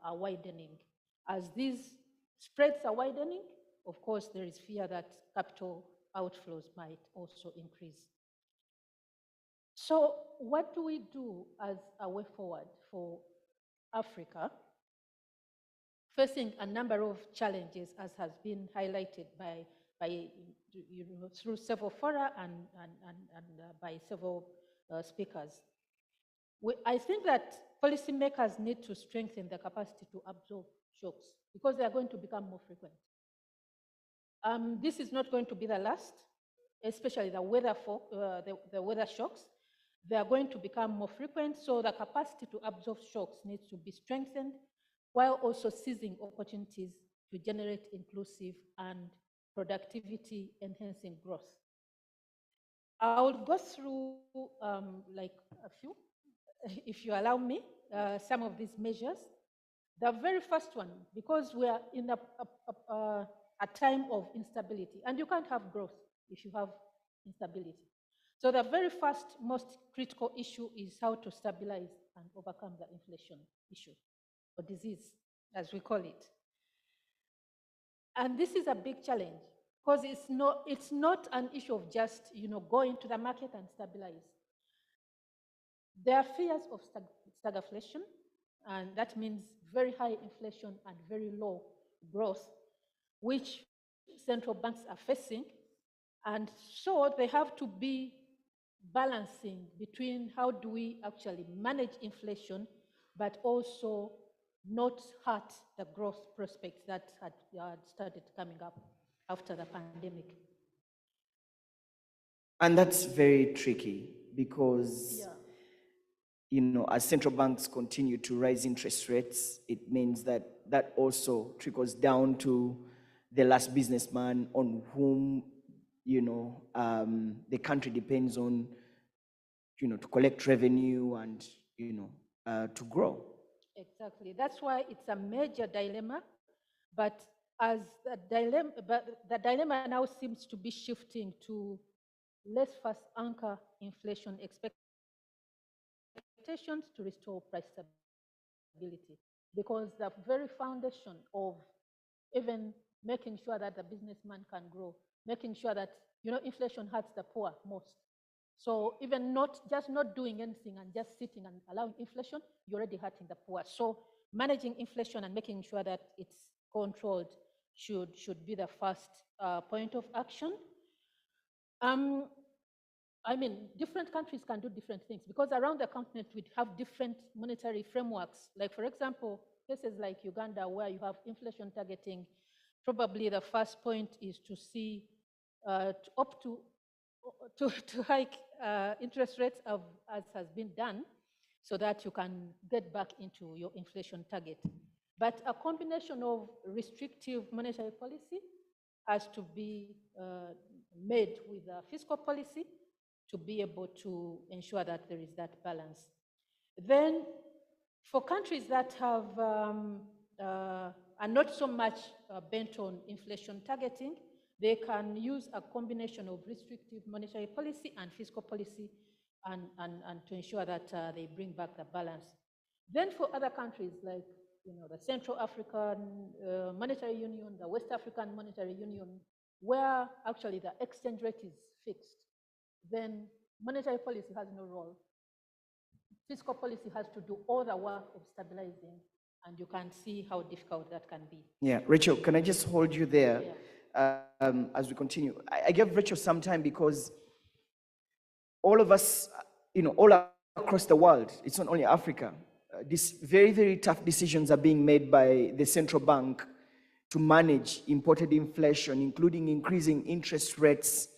are widening. As these spreads are widening, of course, there is fear that capital outflows might also increase. So what do we do as a way forward for Africa, facing a number of challenges, as has been highlighted by through several fora and by several speakers? I think that policymakers need to strengthen the capacity to absorb shocks because they are going to become more frequent. This is not going to be the last, especially the weather shocks. They are going to become more frequent, so the capacity to absorb shocks needs to be strengthened while also seizing opportunities to generate inclusive and productivity enhancing growth. I will go through like a few, if you allow me, some of these measures. The very first one, because we are in a time of instability, and you can't have growth if you have instability. So the very first, most critical issue is how to stabilize and overcome the inflation issue, or disease, as we call it. And this is a big challenge, because it's not an issue of just going to the market and stabilize. There are fears of stagflation, and that means very high inflation and very low growth, which central banks are facing. And so they have to be balancing between how do we actually manage inflation, but also not hurt the growth prospects that had started coming up after the pandemic. And that's very tricky because, as central banks continue to raise interest rates, it means that that also trickles down to the last businessman on whom, the country depends on, to collect revenue and, to grow. Exactly. That's why it's a major dilemma. But the dilemma now seems to be shifting to let's first anchor inflation expectations to restore price stability. Because the very foundation of even making sure that the businessman can grow, making sure that, inflation hurts the poor most. So even not doing anything and just sitting and allowing inflation, you're already hurting the poor. So managing inflation and making sure that it's controlled should be the first point of action. Different countries can do different things because around the continent we have different monetary frameworks. Like, for example, places like Uganda, where you have inflation targeting, probably the first point is to see to hike interest rates as has been done, so that you can get back into your inflation target. But a combination of restrictive monetary policy has to be made with a fiscal policy to be able to ensure that there is that balance. Then, for countries that have are not so much bent on inflation targeting, they can use a combination of restrictive monetary policy and fiscal policy and to ensure that they bring back the balance. Then for other countries like the Central African Monetary Union, the West African Monetary Union, where actually the exchange rate is fixed, then monetary policy has no role. Fiscal policy has to do all the work of stabilizing, and you can see how difficult that can be. Yeah, Rachel, can I just hold you there? Yeah. As we continue? I gave Rachel some time because all of us, all across the world, it's not only Africa, these very, very tough decisions are being made by the central bank to manage imported inflation, including increasing interest rates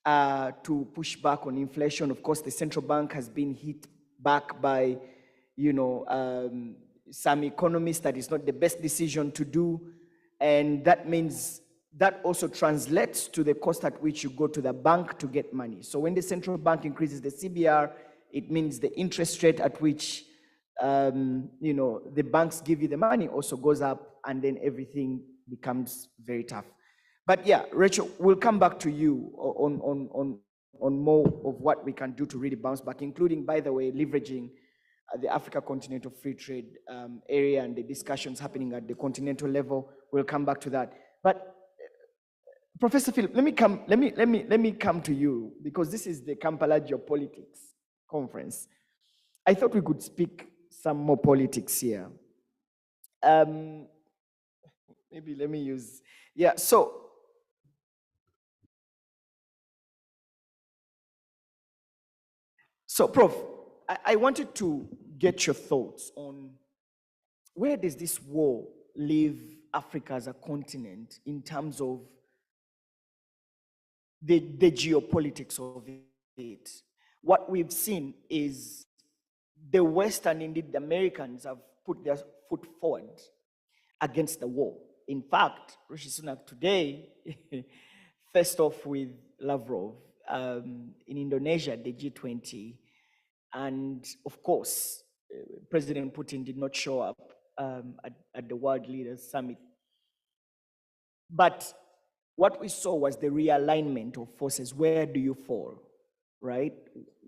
to push back on inflation. Of course, the central bank has been hit back by, some economists that it's not the best decision to do. And that means that also translates to the cost at which you go to the bank to get money. So when the central bank increases the CBR, it means the interest rate at which the banks give you the money also goes up, and then everything becomes very tough. But yeah, Rachel, we'll come back to you on more of what we can do to really bounce back, including, by the way, leveraging the Africa Continental Free Trade area and the discussions happening at the continental level. We'll come back to that. But Professor Philip, let me come to you, because this is the Kampala Geopolitics Conference. I thought we could speak some more politics here. Maybe let me use, yeah, so Prof, I wanted to get your thoughts on where does this war leave Africa as a continent in terms of the geopolitics of it. What we've seen is the West and indeed the Americans have put their foot forward against the war. In fact, Rishi Sunak today faced off with Lavrov in Indonesia, the G20. And of course, President Putin did not show up at the World Leaders Summit. But what we saw was the realignment of forces. Where do you fall, right?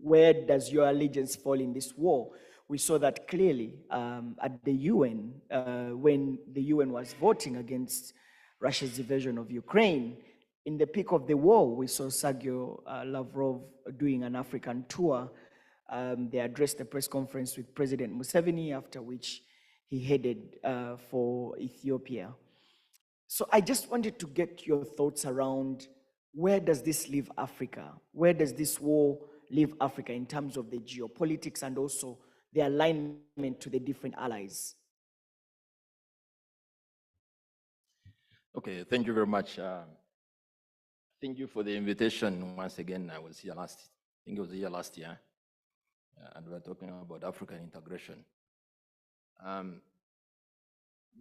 Where does your allegiance fall in this war? We saw that clearly at the UN, when the UN was voting against Russia's invasion of Ukraine. In the peak of the war, we saw Sergei Lavrov doing an African tour. They addressed a press conference with President Museveni, after which he headed for Ethiopia. So I just wanted to get your thoughts around where does this leave Africa? Where does this war leave Africa in terms of the geopolitics and also the alignment to the different allies? Okay, thank you very much. Thank you for the invitation once again. I was here I think it was here last year, and we were talking about African integration.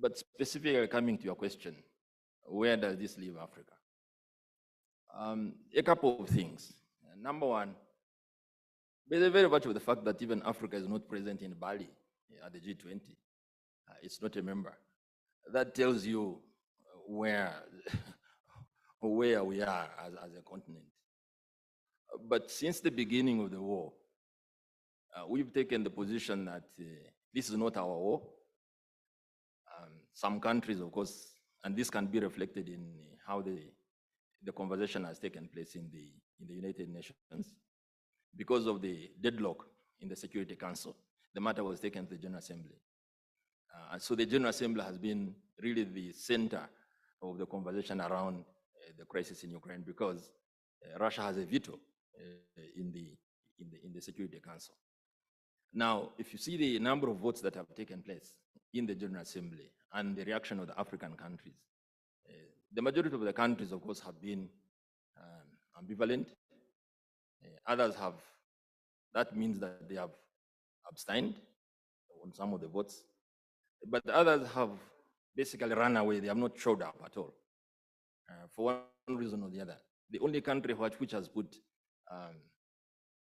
But specifically coming to your question, where does this leave Africa? A couple of things. Number one, there's very much of the fact that even Africa is not present in Bali at the G20. It's not a member. That tells you where, where we are as a continent. But since the beginning of the war, we've taken the position that this is not our war. Some countries, of course, and this can be reflected in how the conversation has taken place in the United Nations. Because of the deadlock in the Security Council, the matter was taken to the General Assembly. And so the General Assembly has been really the center of the conversation around the crisis in Ukraine, because Russia has a veto in the Security Council. Now, if you see the number of votes that have taken place in the General Assembly and the reaction of the African countries, the majority of the countries, of course, have been ambivalent. Others have, that means that they have abstained on some of the votes, but others have basically run away. They have not showed up at all, for one reason or the other. The only country which has put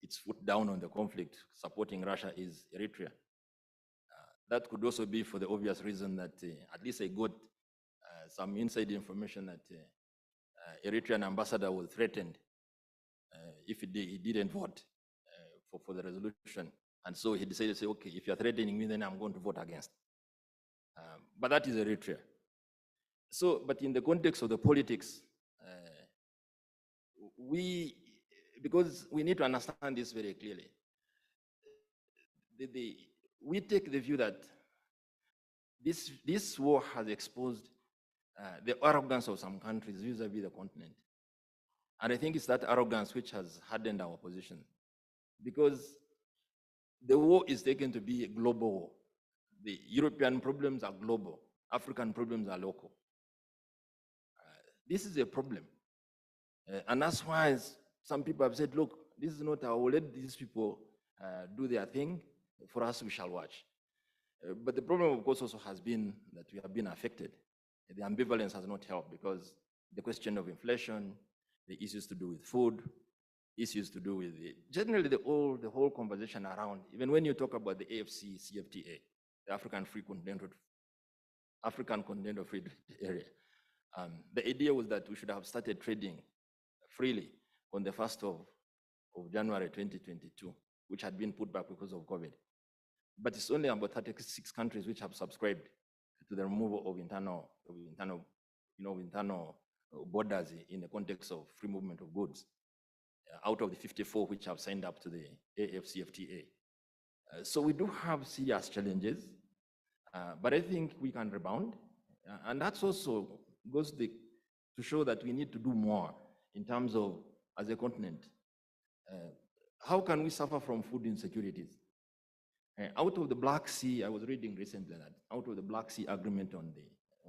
its foot down on the conflict, supporting Russia, is Eritrea. That could also be for the obvious reason that at least I got some inside information that Eritrean ambassador was threatened if he didn't vote for the resolution. And so he decided to say, okay, if you're threatening me, then I'm going to vote against. But that is Eritrea. So, but in the context of the politics, because we need to understand this very clearly, we take the view that this war has exposed the arrogance of some countries vis-a-vis the continent. And I think it's that arrogance which has hardened our position, because the war is taken to be a global war. The European problems are global, African problems are local. This is a problem. And that's why some people have said, look, this is not our war, let these people do their thing, for us we shall watch. But the problem, of course, also has been that we have been affected. The ambivalence has not helped, because the question of inflation, the issues to do with food, issues to do with generally the whole conversation around, even when you talk about the AFCFTA, the African Continental Free Area, the idea was that we should have started trading freely on the 1st of January 2022, which had been put back because of COVID. but it's only about 36 countries which have subscribed to the removal of internal borders in the context of free movement of goods, out of the 54 which have signed up to the AFCFTA. So we do have serious challenges, but I think we can rebound. And that's also goes to show that we need to do more in terms of, as a continent, how can we suffer from food insecurities? Out of the Black Sea, I was reading recently that out of the Black Sea agreement on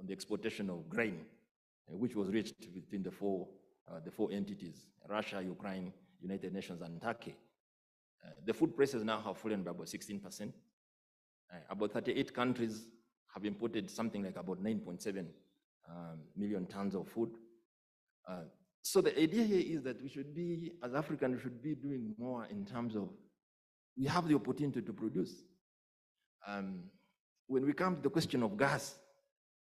the exportation of grain, which was reached between the four entities, Russia, Ukraine, United Nations, and Turkey, the food prices now have fallen by about 16%. About 38 countries have imported something like about 9.7 million tons of food. So the idea here is that we should be, as Africans, we should be doing more in terms of, we have the opportunity to produce. When we come to the question of gas,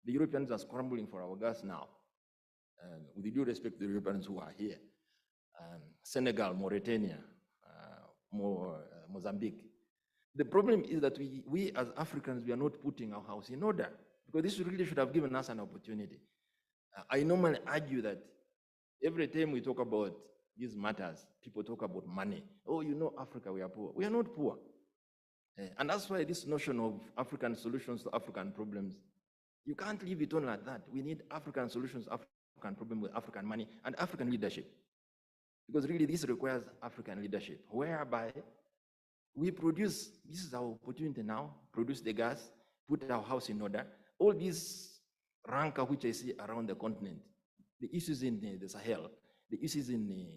the Europeans are scrambling for our gas now. With due respect to the Europeans who are here, Senegal, Mauritania, Mozambique. The problem is that we as Africans, we are not putting our house in order, because this really should have given us an opportunity. I normally argue that every time we talk about these matters, people talk about money. Oh, you know, Africa, we are poor. We are not poor. And that's why this notion of African solutions to African problems, you can't leave it on like that. We need African solutions to African problems with African money and African leadership. Because really this requires African leadership, whereby we produce, this is our opportunity now, produce the gas, put our house in order. All these rancor which I see around the continent, the issues in the Sahel, the issues in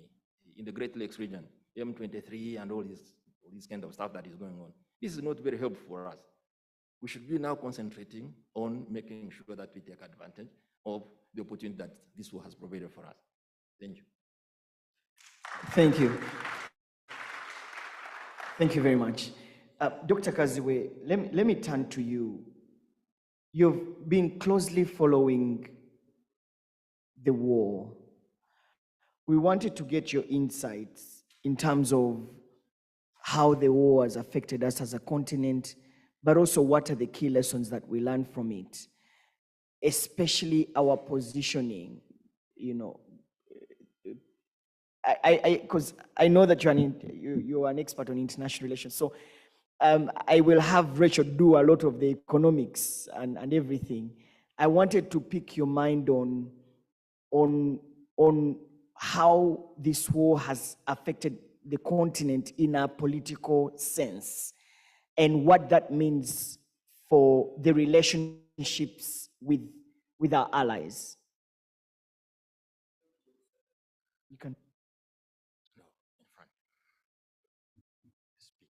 the Great Lakes region, M23 and all this kind of stuff that is going on. This is not very helpful for us. We should be now concentrating on making sure that we take advantage of the opportunity that this war has provided for us. Thank you. Thank you. Thank you very much. Dr. Kazibwe, let me turn to you. You've been closely following the war. We wanted to get your insights in terms of how the war has affected us as a continent, but also what are the key lessons that we learned from it, especially our positioning, you know. Because I know that you're an expert on international relations, so I will have Rachel do a lot of the economics and everything. I wanted to pick your mind on how this war has affected the continent in a political sense, and what that means for the relationships with our allies. You can. No, in front. Speak.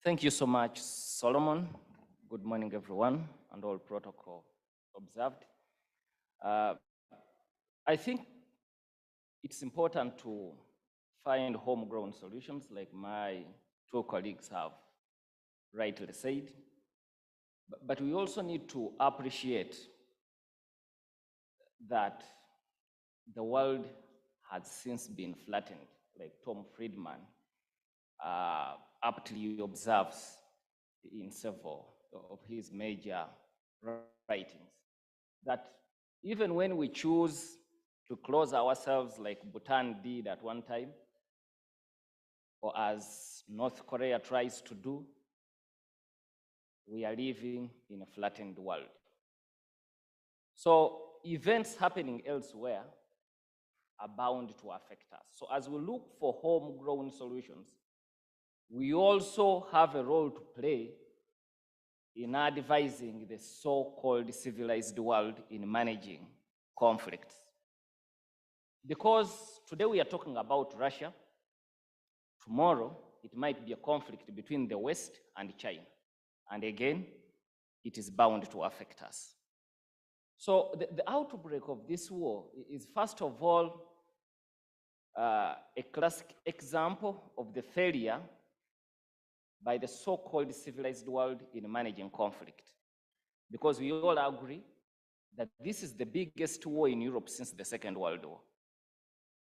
Thank you so much, Solomon. Good morning, everyone, and all protocol observed. I think it's important to find homegrown solutions, like my two colleagues have rightly said. But we also need to appreciate that the world has since been flattened, like Tom Friedman aptly observes in several of his major writings, that even when we choose to close ourselves like Bhutan did at one time, or as North Korea tries to do, we are living in a flattened world. So events happening elsewhere are bound to affect us. So as we look for homegrown solutions, we also have a role to play in advising the so-called civilized world in managing conflicts. Because today we are talking about Russia, tomorrow it might be a conflict between the West and China. And again, it is bound to affect us. So the outbreak of this war is, first of all, a classic example of the failure by the so-called civilized world in managing conflict. Because we all agree that this is the biggest war in Europe since the Second World War.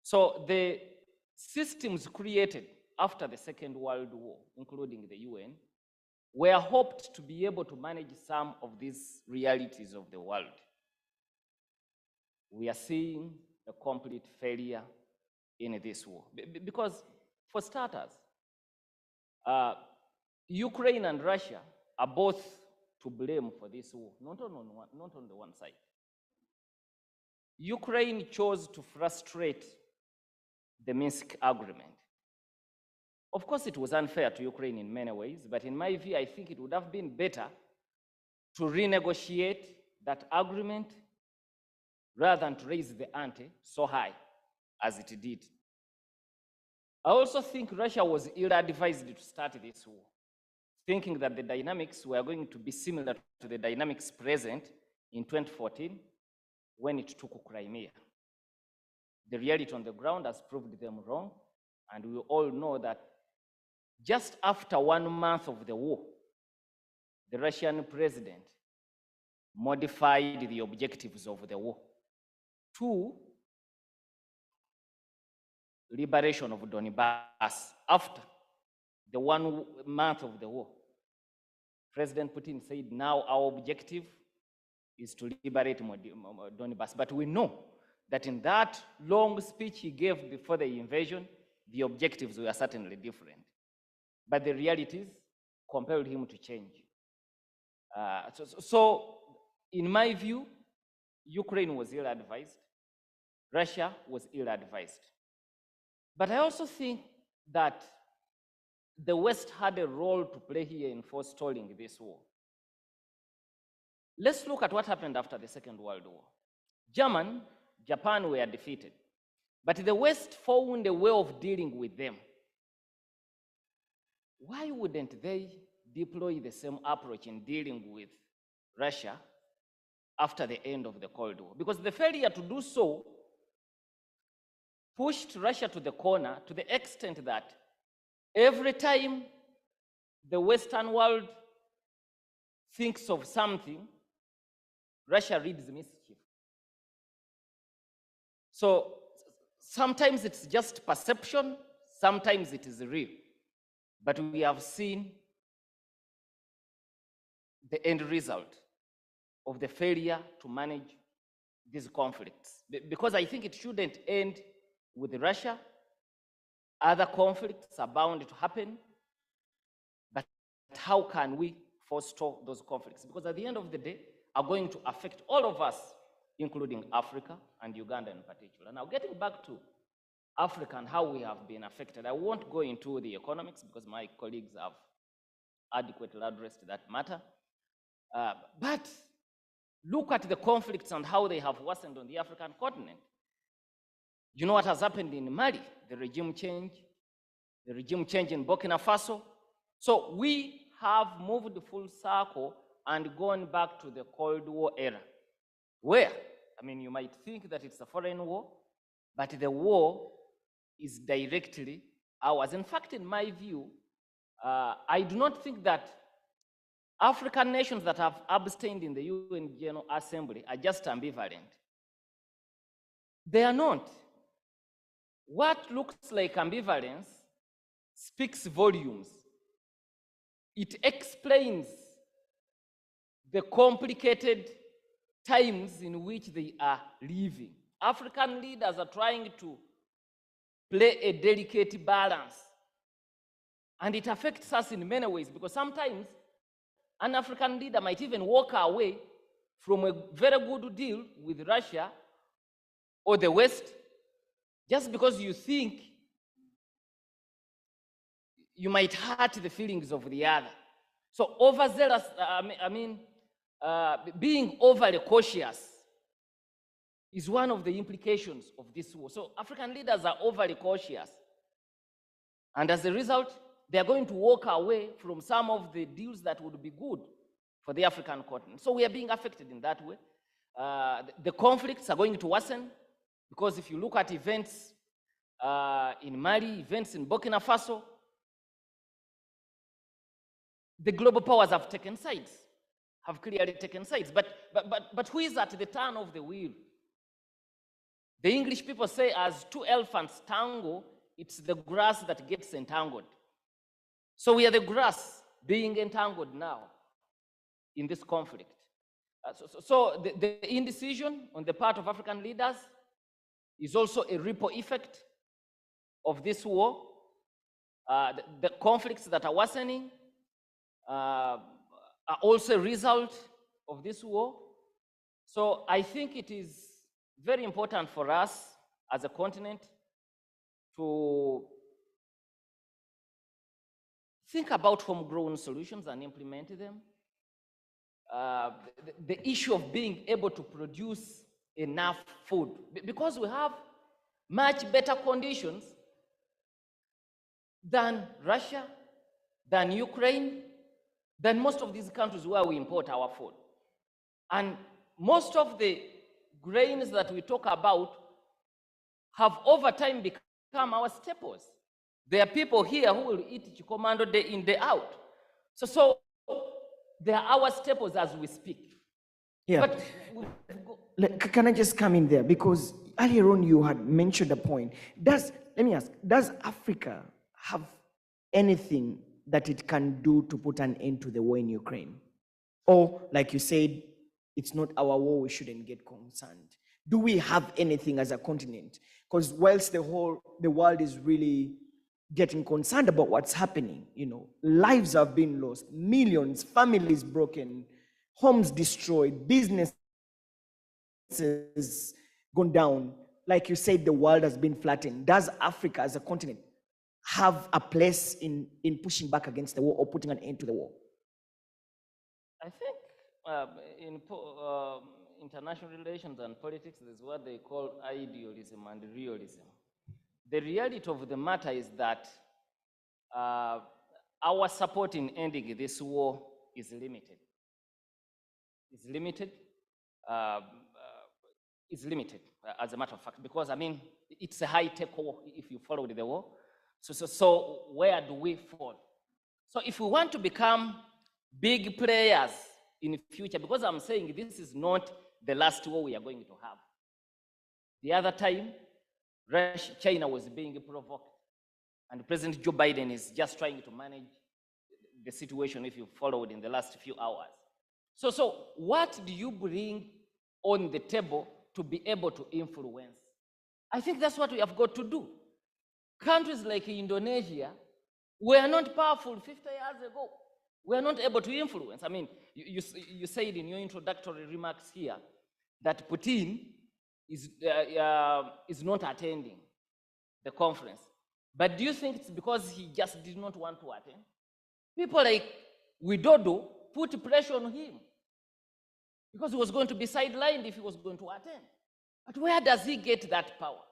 So the systems created after the Second World War, including the UN, were hoped to be able to manage some of these realities of the world. We are seeing a complete failure in this war. Because, for starters, Ukraine and Russia are both to blame for this war, not on the one side. Ukraine chose to frustrate the Minsk agreement. Of course, it was unfair to Ukraine in many ways, but in my view, I think it would have been better to renegotiate that agreement rather than to raise the ante so high as it did. I also think Russia was ill-advised to start this war, thinking that the dynamics were going to be similar to the dynamics present in 2014 when it took Crimea. The reality on the ground has proved them wrong, and we all know that just after 1 month of the war, the Russian president modified the objectives of the war to liberation of Donbass after the 1 month of the war. President Putin said, now our objective is to liberate Donbass. But we know that in that long speech he gave before the invasion, the objectives were certainly different. But the realities compelled him to change. So in my view, Ukraine was ill-advised. Russia was ill-advised. But I also think that the West had a role to play here in forestalling this war. Let's look at what happened after the Second World War. Japan were defeated, but the West found a way of dealing with them. Why wouldn't they deploy the same approach in dealing with Russia after the end of the Cold War? Because the failure to do so pushed Russia to the corner to the extent that every time the Western world thinks of something, Russia reads mischief. So sometimes it's just perception, sometimes it is real. But we have seen the end result of the failure to manage these conflicts. Because I think it shouldn't end with Russia. Other conflicts are bound to happen. But how can we forestall those conflicts? Because at the end of the day, are going to affect all of us, including Africa and Uganda in particular. Now, getting back to Africa and how we have been affected, I won't go into the economics because my colleagues have adequately addressed that matter. But look at the conflicts and how they have worsened on the African continent. You know what has happened in Mali, the regime change in Burkina Faso. So we have moved full circle and gone back to the Cold War era, where, I mean, you might think that it's a foreign war, but the war is directly ours. In fact, in my view, I do not think that African nations that have abstained in the UN General Assembly are just ambivalent. They are not. What looks like ambivalence speaks volumes. It explains the complicated times in which they are living. African leaders are trying to play a delicate balance. And it affects us in many ways, because sometimes an African leader might even walk away from a very good deal with Russia or the West just because you think you might hurt the feelings of the other. So overzealous, being overly cautious is one of the implications of this war. So African leaders are overly cautious. And as a result, they are going to walk away from some of the deals that would be good for the African continent. So we are being affected in that way. The conflicts are going to worsen, because if you look at events in Mali, events in Burkina Faso, the global powers have taken sides, have clearly taken sides. But who is at the turn of the wheel? The English people say, as two elephants tangle, it's the grass that gets entangled. So we are the grass being entangled now in this conflict. So the indecision on the part of African leaders is also a ripple effect of this war. The conflicts that are worsening are also a result of this war. So I think it is very important for us as a continent to think about homegrown solutions and implement them. The issue of being able to produce enough food, because we have much better conditions than Russia, than Ukraine, than most of these countries where we import our food. And most of the grains that we talk about have over time become our staples. There are people here who will eat chikomando day in, day out. So they are our staples as we speak. Yeah. But Can I just come in there? Because earlier on you had mentioned a point. Let me ask, does Africa have anything that it can do to put an end to the war in Ukraine? Or, like you said, it's not our war, we shouldn't get concerned. Do we have anything as a continent? Because whilst the world is really getting concerned about what's happening, lives have been lost, millions, families broken, homes destroyed, businesses gone down. Like you said, the world has been flattened. Does Africa as a continent have a place in pushing back against the war or putting an end to the war? I think in international relations and politics, there's what they call idealism and realism. The reality of the matter is that our support in ending this war is limited. It's limited. It's limited, as a matter of fact, because, it's a high-tech war if you followed the war. So where do we fall? So if we want to become big players in the future, because I'm saying this is not the last war we are going to have. The other time, China was being provoked, and President Joe Biden is just trying to manage the situation if you followed in the last few hours. So what do you bring on the table to be able to influence? I think that's what we have got to do. Countries like Indonesia were not powerful 50 years ago. We are not able to influence. You said in your introductory remarks here that Putin is not attending the conference. But do you think it's because he just did not want to attend? People like Widodo put pressure on him because he was going to be sidelined if he was going to attend. But where does he get that power?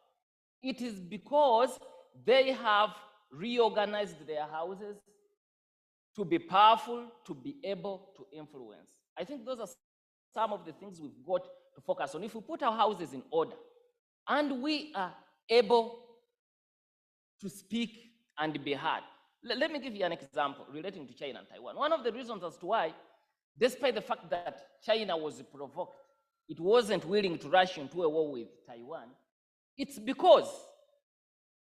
It is because they have reorganized their houses to be powerful, to be able to influence. I think those are some of the things we've got to focus on. If we put our houses in order and we are able to speak and be heard. Let me give you an example relating to China and Taiwan. One of the reasons as to why, despite the fact that China was provoked, it wasn't willing to rush into a war with Taiwan, it's because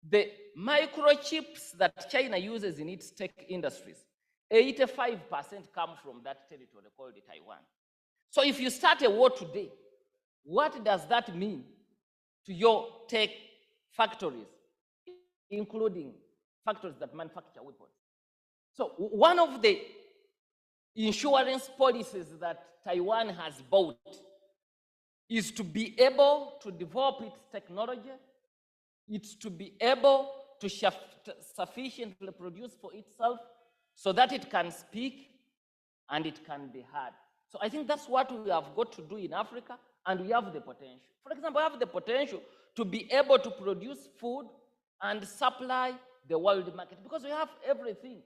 the microchips that China uses in its tech industries, 85% come from that territory called Taiwan. So if you start a war today, what does that mean to your tech factories, including factories that manufacture weapons? So one of the insurance policies that Taiwan has bought is to be able to develop its technology. It's to be able to sufficiently produce for itself so that it can speak and it can be heard. So I think that's what we have got to do in Africa, and we have the potential. For example, we have the potential to be able to produce food and supply the world market because we have everything.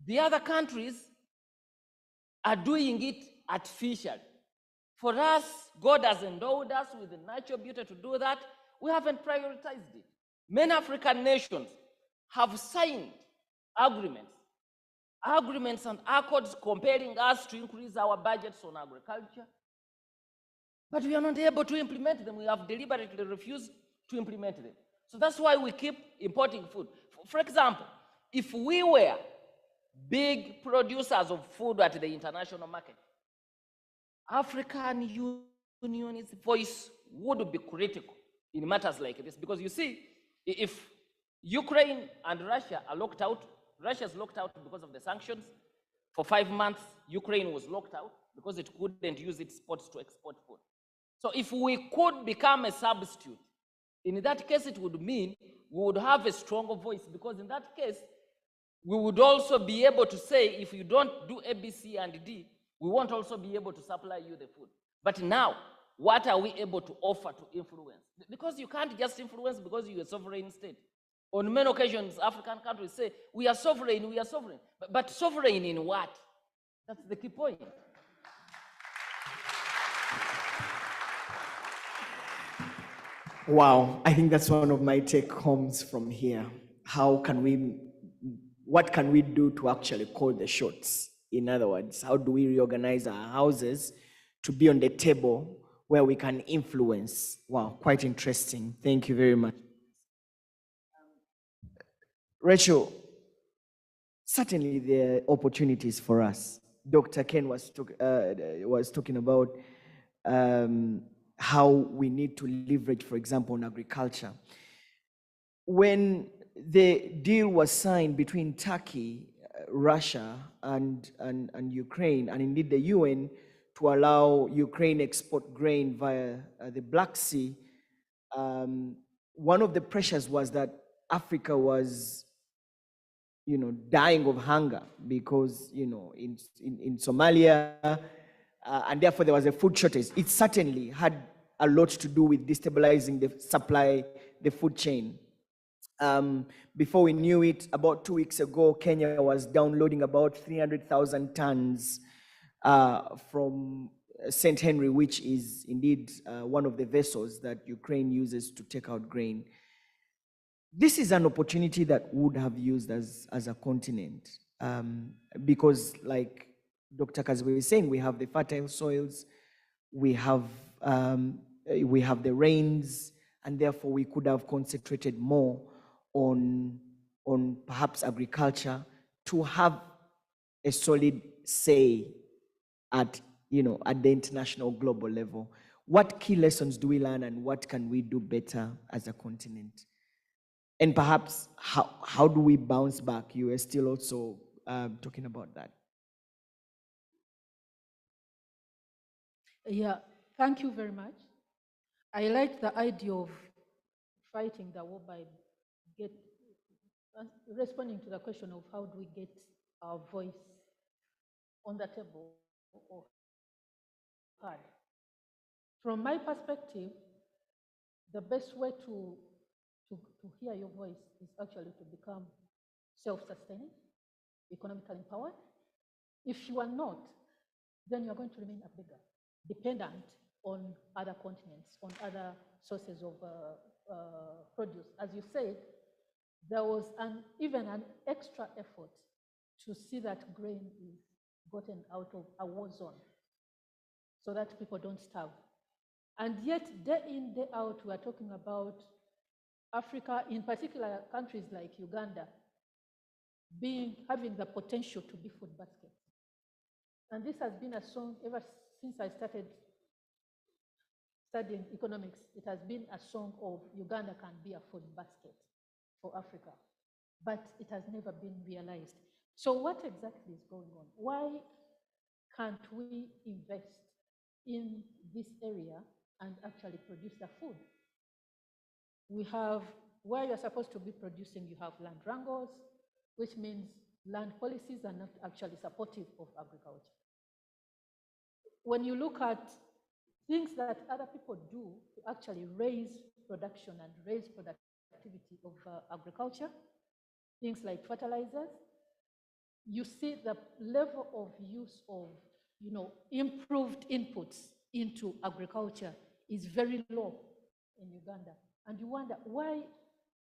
The other countries are doing it artificially. For us, God has endowed us with the natural beauty to do that. We haven't prioritized it. Many African nations have signed agreements and accords compelling us to increase our budgets on agriculture, but we are not able to implement them. We have deliberately refused to implement them. So that's why we keep importing food. For example, if we were big producers of food at the international market, African Union's voice would be critical in matters like this. Because you see, if Ukraine and Russia are locked out, Russia is locked out because of the sanctions. For 5 months, Ukraine was locked out because it couldn't use its ports to export food. So if we could become a substitute, in that case, it would mean we would have a stronger voice, because in that case, we would also be able to say, if you don't do A, B, C, and D, we won't also be able to supply you the food. But now, what are we able to offer to influence? Because you can't just influence because you're a sovereign state. On many occasions, African countries say, we are sovereign, we are sovereign. But sovereign in what? That's the key point. Wow, I think that's one of my take homes from here. What can we do to actually call the shots? In other words, how do we reorganize our houses to be on the table where we can influence? Wow, quite interesting. Thank you very much. Rachel, certainly there are opportunities for us. Dr. Ken was talking about how we need to leverage, for example, on agriculture. When the deal was signed between Turkey, Russia, and Ukraine, and indeed the UN, to allow Ukraine export grain via the Black Sea, one of the pressures was that Africa was, dying of hunger because, in Somalia, and therefore there was a food shortage. It certainly had a lot to do with destabilizing the supply, the food chain. Before we knew it, about 2 weeks ago, Kenya was downloading about 300,000 tons from St. Henry, which is indeed one of the vessels that Ukraine uses to take out grain. This is an opportunity that we would have used as a continent, because, like Dr. Kazibwe is saying, we have the fertile soils, we have the rains, and therefore we could have concentrated more on perhaps agriculture to have a solid say at the international global level. What key lessons do we learn, and what can we do better as a continent? And perhaps how do we bounce back? You are still also talking about that. Yeah, thank you very much. I like the idea of fighting the war by responding to the question of how do we get our voice on the table or heard. From my perspective, the best way to hear your voice is actually to become self-sustaining, economically empowered. If you are not, then you're going to remain a beggar, dependent on other continents, on other sources of produce. As you said, there was even an extra effort to see that grain is gotten out of a war zone so that people don't starve. And yet, day in, day out, we are talking about Africa, in particular countries like Uganda, having the potential to be food baskets. And this has been a song ever since I started studying economics. It has been a song of Uganda can be a food basket for Africa, but it has never been realized. So what exactly is going on? Why can't we invest in this area and actually produce the food? We have, where you're supposed to be producing, you have land wrangles, which means land policies are not actually supportive of agriculture. When you look at things that other people do to actually raise production and raise productivity of agriculture, things like fertilizers, you see the level of use of improved inputs into agriculture is very low in Uganda. And you wonder why,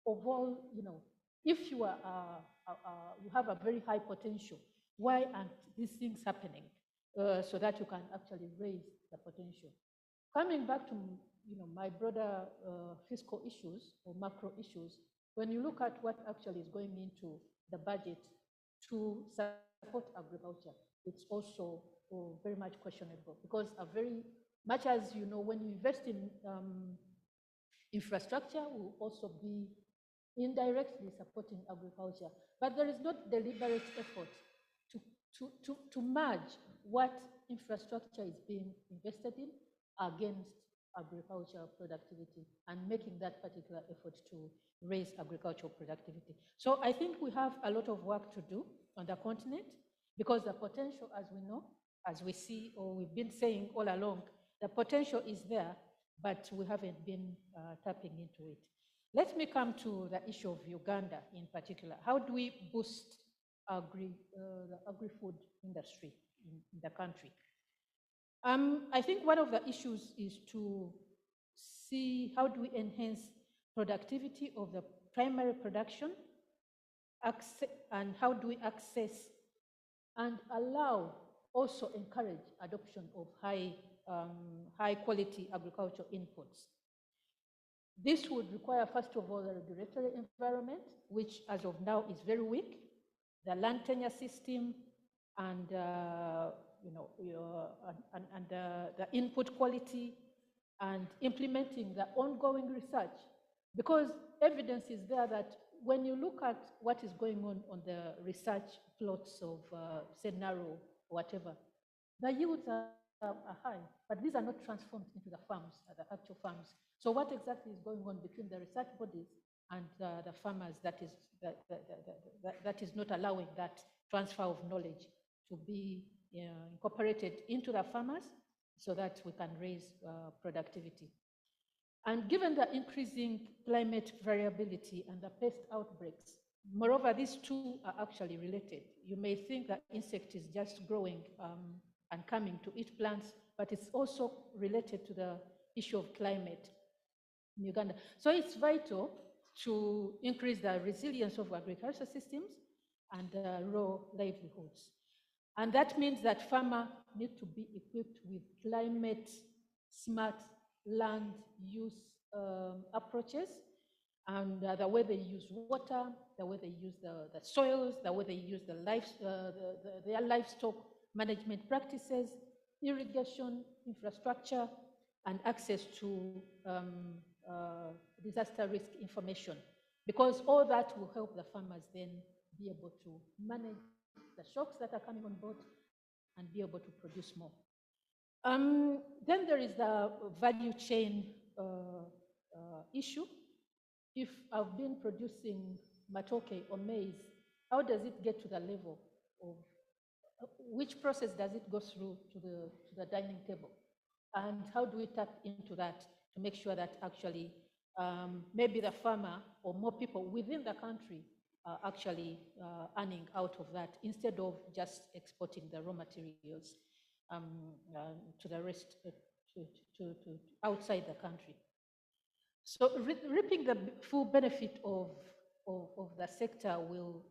of all, if you you have a very high potential, why aren't these things happening so that you can actually raise the potential? Coming back to my broader fiscal issues or macro issues, when you look at what actually is going into the budget to support agriculture, it's also very much questionable, because very much as when you invest in infrastructure, will also be indirectly supporting agriculture. But there is not deliberate effort to merge what infrastructure is being invested in against agricultural productivity and making that particular effort to raise agricultural productivity. So I think we have a lot of work to do on the continent, because the potential, as we know, as we see, or we've been saying all along, the potential is there, but we haven't been tapping into it. Let me come to the issue of Uganda in particular. How do we boost the agri-food industry in the country? I think one of the issues is to see how do we enhance productivity of the primary production, and how do we access and allow, also encourage adoption of high quality agricultural inputs. This would require, first of all, the regulatory environment, which as of now is very weak, the land tenure system, and the input quality, and implementing the ongoing research. Because evidence is there that when you look at what is going on the research plots of Senaro, whatever, the yields are high, but these are not transformed into the farms, the actual farms. So what exactly is going on between the research bodies and the farmers that is not allowing that transfer of knowledge to be incorporated into the farmers so that we can raise productivity? And given the increasing climate variability and the pest outbreaks, moreover, these two are actually related. You may think that insect is just growing and coming to eat plants, but it's also related to the issue of climate in Uganda. So it's vital to increase the resilience of agricultural systems and rural livelihoods. And that means that farmers need to be equipped with climate smart land use approaches, and the way they use water, the way they use the soils, the way they use their livestock management practices, irrigation infrastructure, and access to disaster risk information. Because all that will help the farmers then be able to manage the shocks that are coming on board and be able to produce more. Then there is the value chain issue. If I've been producing matoke or maize, how does it get to the level of, which process does it go through to the dining table? And how do we tap into that to make sure that actually maybe the farmer or more people within the country are actually earning out of that, instead of just exporting the raw materials to the rest, to outside the country. So reaping the full benefit of the sector will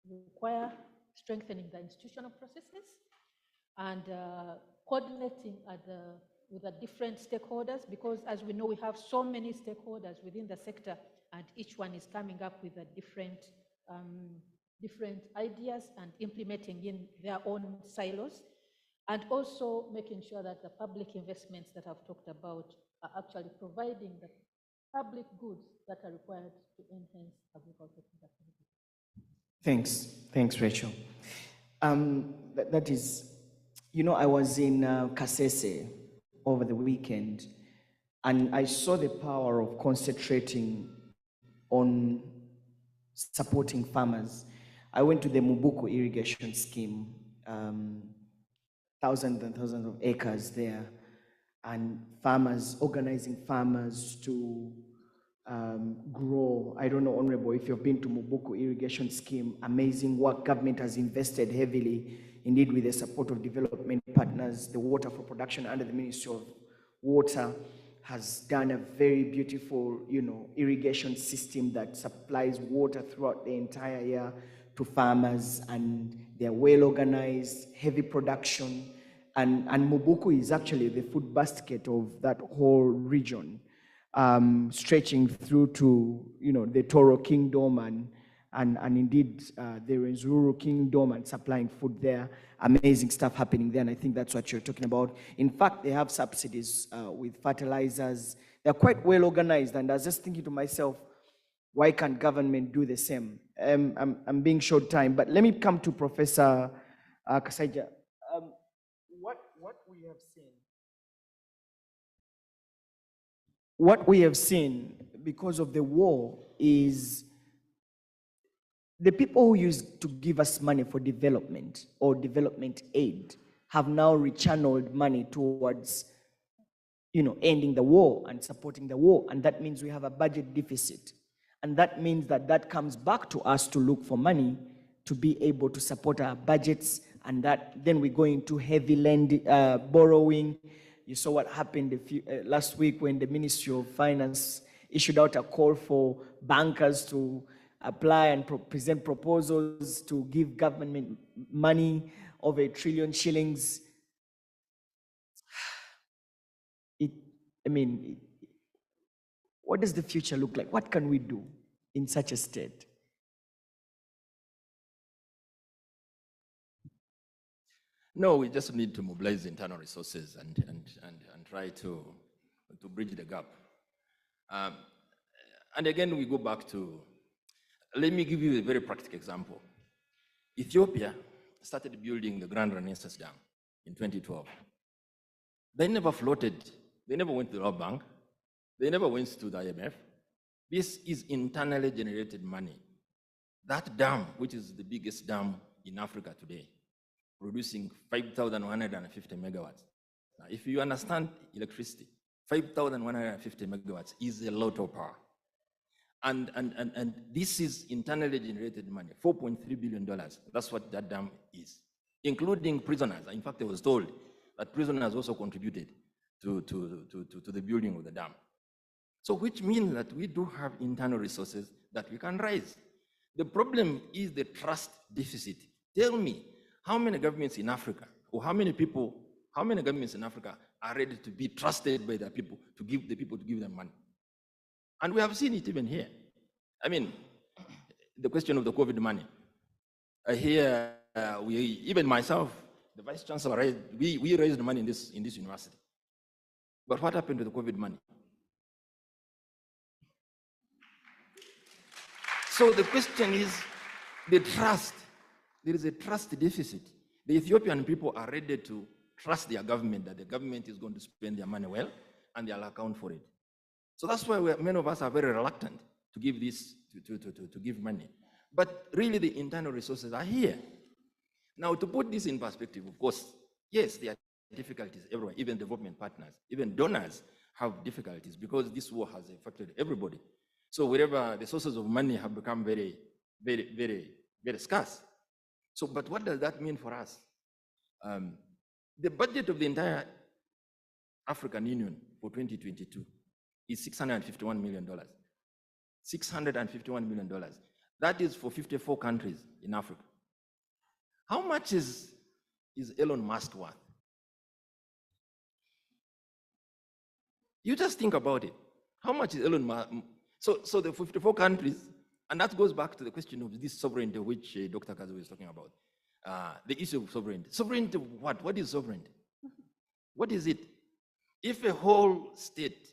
require strengthening the institutional processes and coordinating with the different stakeholders, because as we know, we have so many stakeholders within the sector, and each one is coming up with a different ideas and implementing in their own silos, and also making sure that the public investments that I've talked about are actually providing the public goods that are required to enhance agricultural productivity. Thanks, Rachel. That is, I was in Kasese over the weekend, and I saw the power of concentrating on supporting farmers. I went to the Mubuku irrigation scheme, thousands and thousands of acres there, and farmers, organizing farmers to grow. I don't know, Honorable, if you've been to Mubuku irrigation scheme, amazing work. Government has invested heavily, indeed with the support of development partners. The Water for Production under the Ministry of Water has done a very beautiful, irrigation system that supplies water throughout the entire year to farmers, and they're well organized, heavy production, And Mobuku is actually the food basket of that whole region, stretching through to, the Toro Kingdom and indeed the Rwenzururu Kingdom and supplying food there. Amazing stuff happening there, and I think that's what you're talking about. In fact, they have subsidies with fertilizers. They're quite well organized, and I was just thinking to myself, why can't government do the same? I'm being short time, but let me come to Professor Kasaija. What we have seen because of the war is the people who used to give us money for development or development aid have now rechanneled money towards, ending the war and supporting the war. And that means we have a budget deficit. And that means that comes back to us to look for money to be able to support our budgets. And that then we go into heavy borrowing. You saw what happened last week when the Ministry of Finance issued out a call for bankers to apply and present proposals to give government money of 1 trillion shillings. What does the future look like? What can we do in such a state? No, we just need to mobilize internal resources and try to bridge the gap. And again, we go back to, let me give you a very practical example. Ethiopia started building the Grand Renaissance Dam in 2012. They never floated, they never went to the World Bank, they never went to the IMF. This is internally generated money. That dam, which is the biggest dam in Africa today, producing 5,150 megawatts. Now, if you understand electricity, 5,150 megawatts is a lot of power. And this is internally generated money, $4.3 billion. That's what that dam is, including prisoners. In fact, I was told that prisoners also contributed to the building of the dam. So which means that we do have internal resources that we can raise. The problem is the trust deficit. Tell me, how many governments in Africa, or how many governments in Africa are ready to be trusted by their people to give them money? And we have seen it even here. I mean, the question of the COVID money. Here, even myself, the Vice Chancellor, we raised money in this university. But what happened to the COVID money? So the question is the trust. There is a trust deficit. The Ethiopian people are ready to trust their government, that the government is going to spend their money well, and they'll account for it. So that's why many of us are very reluctant to give this, to give money. But really the internal resources are here. Now, to put this in perspective, of course, yes, there are difficulties everywhere, even development partners, even donors have difficulties because this war has affected everybody. So wherever the sources of money have become very, very, very, very scarce. So, but what does that mean for us? The budget of the entire African Union for 2022 is $651 million. $651 million. That is for 54 countries in Africa. How much is Elon Musk worth? You just think about it. How much is Elon Musk? So the 54 countries, and that goes back to the question of this sovereignty which Dr. Kazibwe is talking about. The issue of sovereignty. Sovereignty what? What is sovereignty? What is it? If a whole state,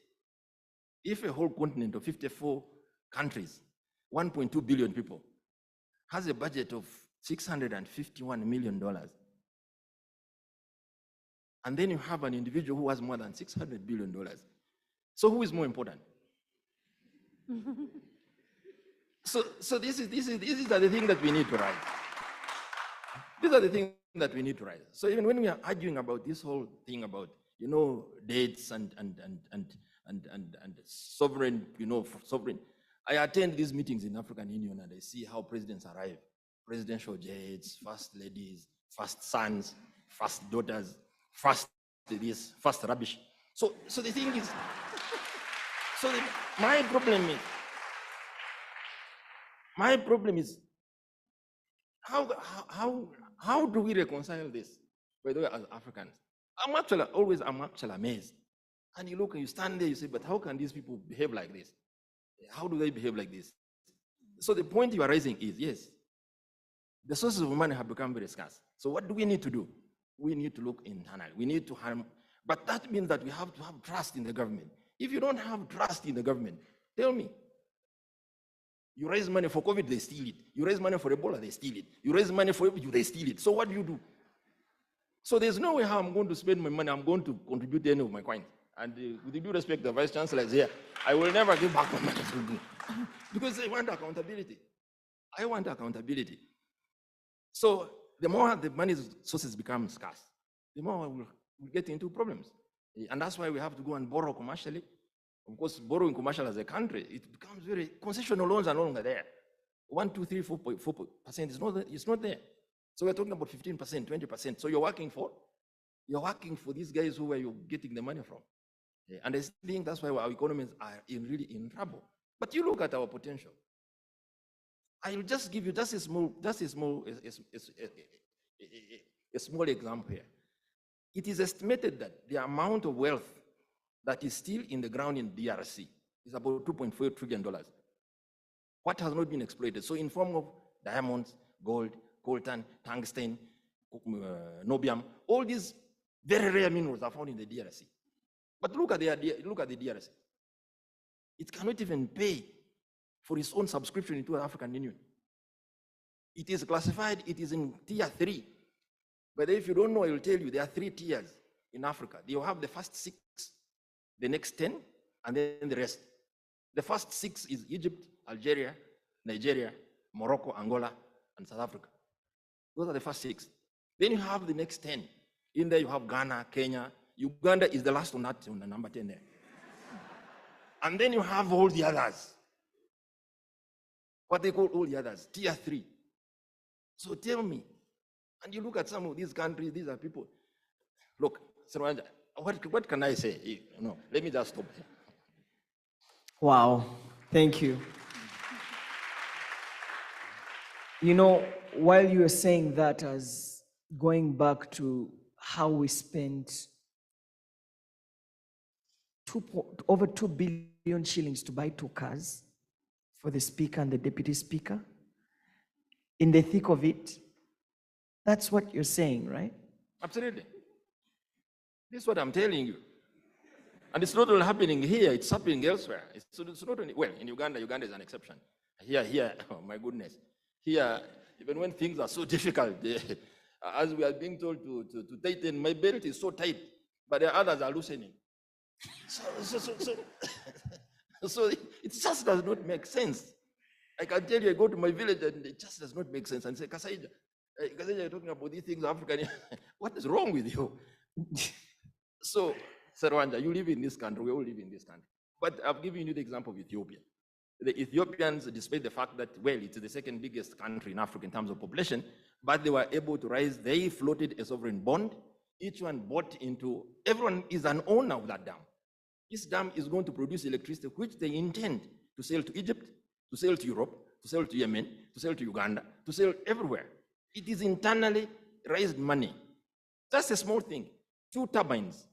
if a whole continent of 54 countries, 1.2 billion people, has a budget of $651 million, and then you have an individual who has more than $600 billion, so who is more important? So these are the things that we need to write. These are the things that we need to write. So even when we are arguing about this whole thing about, dates and sovereign, sovereign, I attend these meetings in African Union and I see how presidents arrive. Presidential jets, first ladies, first sons, first daughters, first this, first rubbish. So the thing is, my problem is how do we reconcile this, by the way, as Africans? I'm actually amazed. And you look and you stand there, you say, but how can these people behave like this? How do they behave like this? So the point you are raising is, yes, the sources of money have become very scarce. So what do we need to do? We need to look internally. We need to harm, but that means that we have to have trust in the government. If you don't have trust in the government, tell me. You raise money for COVID, they steal it. You raise money for Ebola, they steal it. You raise money for you, they steal it. So what do you do? So there's no way how I'm going to spend my money. I'm going to contribute any of my coins. And with due respect, the Vice Chancellor is here. I will never give back my money because I want accountability. I want accountability. So the more the money sources become scarce, the more we'll get into problems. And that's why we have to go and borrow commercially. Of course, borrowing commercial as a country, it becomes very, concessional loans are no longer there. 1, 2, 3, 4% is not there. It's not there. So we're talking about 15%, 20%. So you're working for these guys who are you getting the money from. Yeah, and I think that's why our economies are really in trouble. But you look at our potential. I'll just give you just a small example here. It is estimated that the amount of wealth that is still in the ground in DRC is about $2.4 trillion. What has not been exploited? So in form of diamonds, gold, coltan, tungsten, niobium, all these very rare minerals are found in the DRC. But look at the DRC. It cannot even pay for its own subscription into the African Union. It is classified, it is in tier 3. But if you don't know, I will tell you there are 3 tiers in Africa. You have the first 6, the next 10, and then the rest. The first 6 is Egypt, Algeria, Nigeria, Morocco, Angola, and South Africa. Those are the first 6. Then you have the next 10. In there you have Ghana, Kenya. Uganda is the last on that, on the number 10 there. And then you have all the others. What they call all the others, tier 3. So tell me, and you look at some of these countries, these are people. Look, Sirwanja, what can I say? No, let me just stop here. Wow, thank you. You know, while you were saying that, as going back to how we spent over 2 billion shillings to buy 2 cars for the speaker and the deputy speaker, in the thick of it, that's what you're saying, right? Absolutely. This is what I'm telling you. And it's not only happening here, it's happening elsewhere. It's not only, well, in Uganda is an exception. Here, oh my goodness. Here, even when things are so difficult, as we are being told to tighten, my belt is so tight, but the others are loosening. So it just does not make sense. I can tell you, I go to my village and it just does not make sense and say, Kasaija, you're talking about these things, African, what is wrong with you? So, Sarwanja, you live in this country, we all live in this country. But I've given you the example of Ethiopia. The Ethiopians, despite the fact that, well, it's the second biggest country in Africa in terms of population, but they were able to rise, they floated a sovereign bond, each one bought into, everyone is an owner of that dam. This dam is going to produce electricity, which they intend to sell to Egypt, to sell to Europe, to sell to Yemen, to sell to Uganda, to sell everywhere. It is internally raised money. That's a small thing. 2 turbines.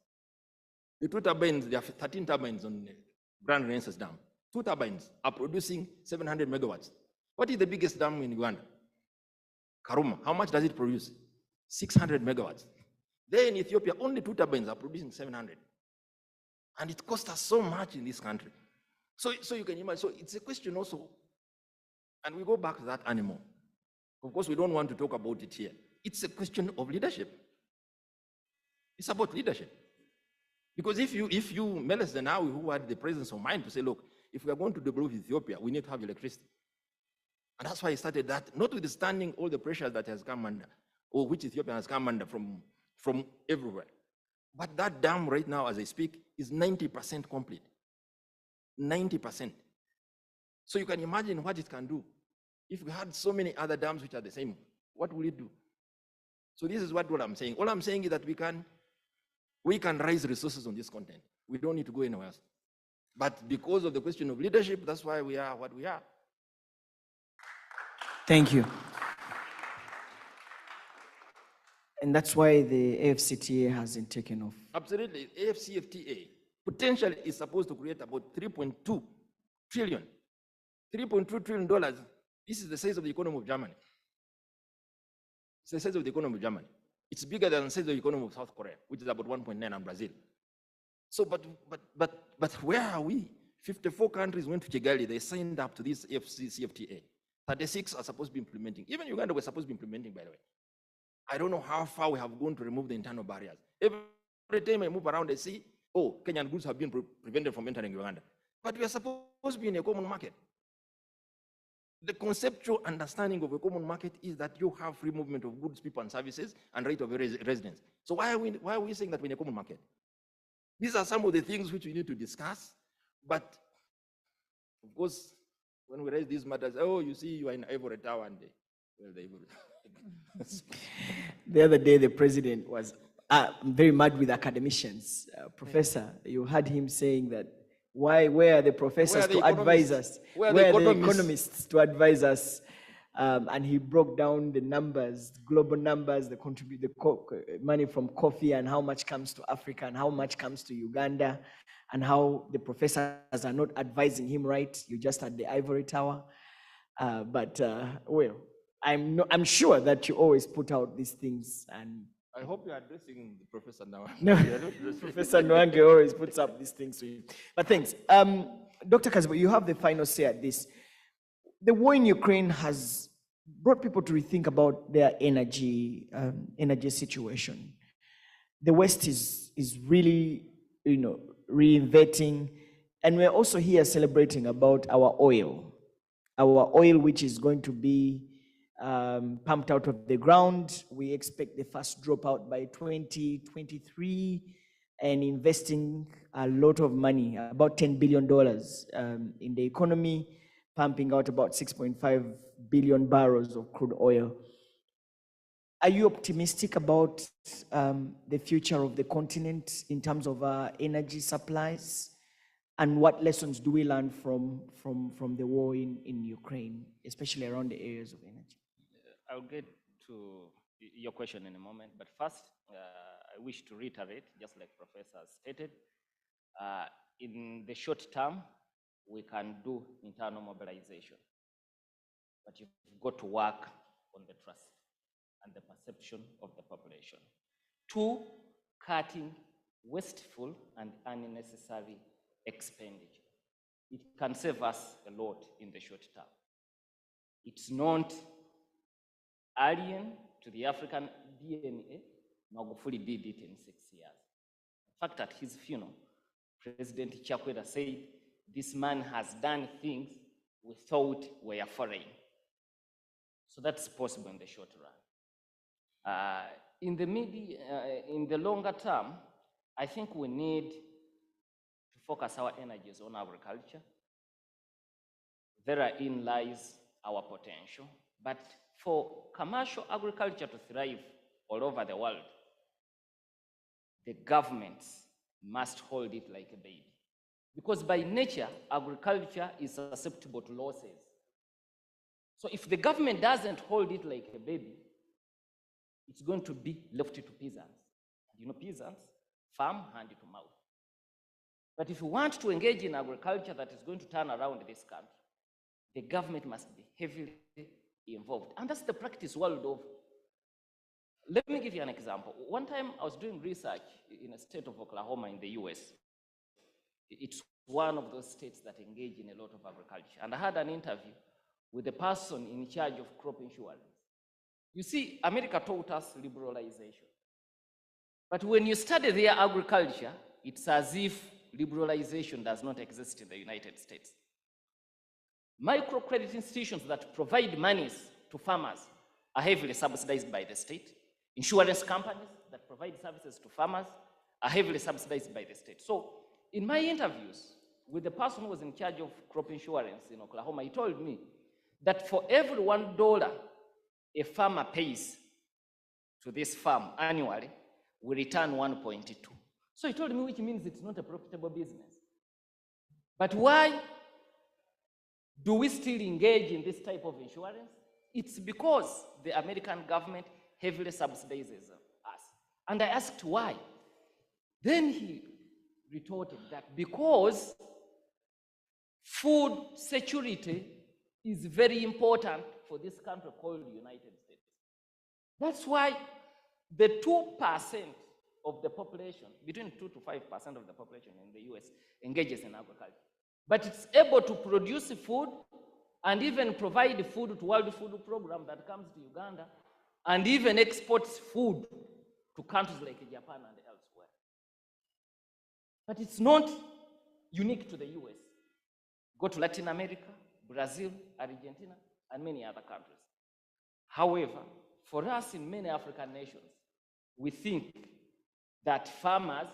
The 2 turbines, there are 13 turbines on the Grand Renaissance Dam. 2 turbines are producing 700 megawatts. What is the biggest dam in Uganda? Karuma. How much does it produce? 600 megawatts. There in Ethiopia, only 2 turbines are producing 700. And it costs us so much in this country. So you can imagine, so it's a question also, and we go back to that animal. Of course, we don't want to talk about it here. It's a question of leadership. It's about leadership. Because if you Meles Zenawi, who had the presence of mind to say, look, if we are going to develop Ethiopia, we need to have electricity. And that's why he started that, notwithstanding all the pressure that has come under, or which Ethiopia has come under from everywhere. But that dam right now, as I speak, is 90% complete. 90%. So you can imagine what it can do. If we had so many other dams which are the same, what will it do? So this is what I'm saying. All I'm saying is that we can raise resources on this continent. We don't need to go anywhere else. But because of the question of leadership, that's why we are what we are. Thank you. And that's why the AFCTA hasn't taken off. Absolutely. AFCFTA potentially is supposed to create about 3.2 trillion. $3.2 trillion. This is the size of the economy of Germany. It's the size of the economy of Germany. It's bigger than the size of the economy of South Korea, which is about 1.9, and Brazil. So, but where are we? 54 countries went to Kigali. They signed up to this CFTA. 36 are supposed to be implementing. Even Uganda was supposed to be implementing, by the way. I don't know how far we have gone to remove the internal barriers. Every time I move around, I see, oh, Kenyan goods have been prevented from entering Uganda. But we are supposed to be in a common market. The conceptual understanding of a common market is that you have free movement of goods, people, and services, and right of residence. So why are we saying that we're in a common market? These are some of the things which we need to discuss. But of course, when we raise these matters, oh, you see, you are in Ivory Tower, and well, the Ivory Tower. The other day, the president was very mad with academicians. Professor, you heard him saying that, where are the professors to advise us? Where Where are are the economists to advise us? And he broke down the numbers, global numbers, the money from coffee, and how much comes to Africa and how much comes to Uganda, and how the professors are not advising him right. You just at the Ivory Tower. Well, I'm sure that you always put out these things, and I hope you're addressing the professor now. no, Professor Nwange always puts up these things to you. But thanks. Dr. Kazibwe, you have the final say at this. The war in Ukraine has brought people to rethink about their energy situation. The West is really, reinventing, and we're also here celebrating about our oil, which is going to be pumped out of the ground. We expect the first dropout by 2023, and investing a lot of money, about $10 billion in the economy, pumping out about 6.5 billion barrels of crude oil. Are you optimistic about the future of the continent in terms of energy supplies? And what lessons do we learn from the war in Ukraine, especially around the areas of energy? I'll get to your question in a moment, but first, I wish to reiterate, just like Professor stated, in the short term, we can do internal mobilization, but you've got to work on the trust and the perception of the population. 2, cutting wasteful and unnecessary expenditure. It can save us a lot in the short term. It's not alien to the African DNA. Magufuli did it in 6 years. In fact, at his funeral, President Chakwera said, this man has done things we thought were foreign. So that's possible in the short run. In the longer term, I think we need to focus our energies on agriculture. Therein lies our potential. But for commercial agriculture to thrive all over the world, the governments must hold it like a baby. Because by nature, agriculture is susceptible to losses. So if the government doesn't hold it like a baby, it's going to be left to peasants. Peasants farm hand to mouth. But if you want to engage in agriculture that is going to turn around this country, the government must be heavily involved. And that's the practice world over. Let me give you an example. One time I was doing research in a state of Oklahoma in the US. It's one of those states that engage in a lot of agriculture. And I had an interview with the person in charge of crop insurance. You see, America taught us liberalization. But when you study their agriculture, it's as if liberalization does not exist in the United States. Microcredit institutions that provide monies to farmers are heavily subsidized by the state. Insurance companies that provide services to farmers are heavily subsidized by the state. So in my interviews with the person who was in charge of crop insurance in Oklahoma, he told me that for every $1 a farmer pays to this farm annually, we return 1.2. So he told me, which means it's not a profitable business. But why do we still engage in this type of insurance? It's because the American government heavily subsidizes And I asked why. Then he retorted that because food security is very important for this country called the United States. That's why the 2% of the population, between 2 to 5% of the population in the US engages in agriculture. But it's able to produce food and even provide food to World Food Program that comes to Uganda, and even exports food to countries like Japan and elsewhere. But it's not unique to the US. Go to Latin America, Brazil, Argentina, and many other countries. However, for us in many African nations, we think that farmers